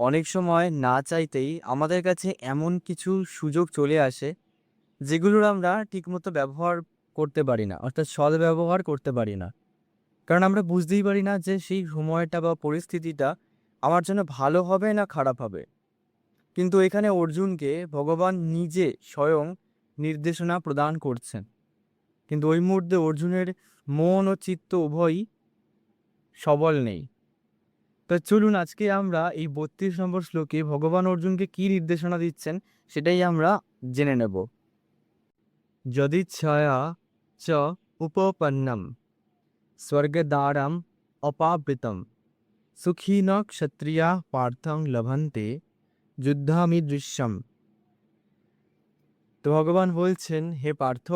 অনেক সময় না চাইতেই আমাদের কাছে এমন কিছু সুযোগ চলে আসে যেগুলোর আমরা ঠিকমতো ব্যবহার করতে পারি না, অর্থাৎ সদ্ব্যবহার করতে পারি না। কারণ আমরা বুঝতেই পারি না যে সেই সময়টা বা পরিস্থিতিটা আমার জন্য ভালো হবে না খারাপ হবে। কিন্তু এখানে অর্জুনকে ভগবান নিজে স্বয়ং নির্দেশনা প্রদান করছেন। কিন্তু ওই মুহূর্তে অর্জুনের মন ও চিত্ত উভয়ই সবল নেই। তো চলুন আজকে আমরা এই ৩২ নম্বর শ্লোকে ভগবান অর্জুনকে কি নির্দেশনা দিচ্ছেন সেটাই আমরা জেনে নেব। যদিচ্ছয়া চ উপপন্নম স্বর্গদ্বারম অপাবৃতম সুখীন ক্ষত্রিয়া পার্থং লভন্তে যুদ্ধামিদৃশ্যম। তো ভগবান বলছেন, হে পার্থ,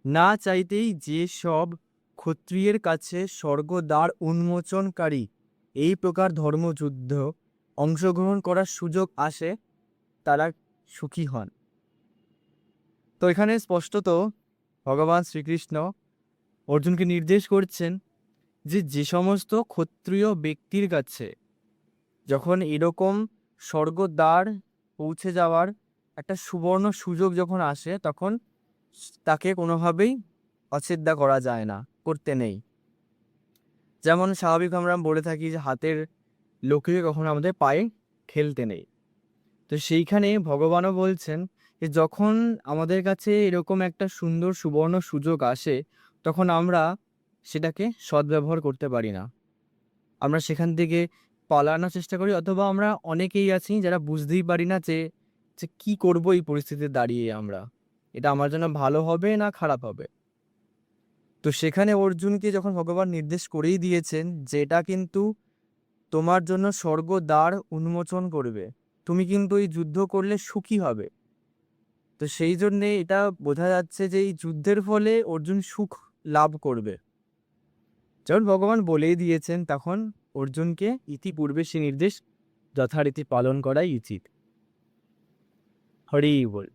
না চাইতেই যে সব ক্ষত্রিয়ের কাছে স্বর্গদ্বার উন্মোচনকারী এই প্রকার ধর্মযুদ্ধ অংশগ্রহণ করার সুযোগ আসে তারা সুখী হন। তো এখানে স্পষ্টত ভগবান শ্রীকৃষ্ণ অর্জুনকে নির্দেশ করছেন যে যে সমস্ত ক্ষত্রিয় ব্যক্তির কাছে যখন এরকম স্বর্গদ্বার পৌঁছে যাওয়ার একটা সুবর্ণ সুযোগ যখন আসে, তখন তাকে কোনোভাবেই অছেদ্যা করা যায় না, করতে নেই। যেমন স্বাভাবিক আমরা বলে থাকি যে হাতের লক্ষ্মীকে কখনো আমাদের পায়ে ঠেলতে নেই। তো সেইখানে ভগবানও বলছেন যে যখন আমাদের কাছে এরকম একটা সুন্দর সুবর্ণ সুযোগ আসে, তখন আমরা সেটাকে সদ্ব্যবহার করতে পারি না। আমরা সেখান থেকে পালানোর চেষ্টা করি, অথবা আমরা অনেকেই আছি যারা বুঝতেই পারি না যে যে কি করব এই পরিস্থিতিতে দাঁড়িয়ে আমরা, এটা আমার জন্য ভালো হবে না খারাপ হবে। তো সেখানে অর্জুনকে যখন ভগবান নির্দেশ করেই দিয়েছেন যে এটা কিন্তু তোমার জন্য স্বর্গদ্বার উন্মোচন করবে, তুমি কিন্তু এই যুদ্ধ করলে সুখী হবে। তো সেই জন্যে এটা বোঝা যাচ্ছে যে এই যুদ্ধের ফলে অর্জুন সুখ লাভ করবে। যখন ভগবান বলেই দিয়েছেন, তখন অর্জুনকে ইতিপূর্বে সে নির্দেশ যথারীতি পালন করাই উচিত। হরি বল।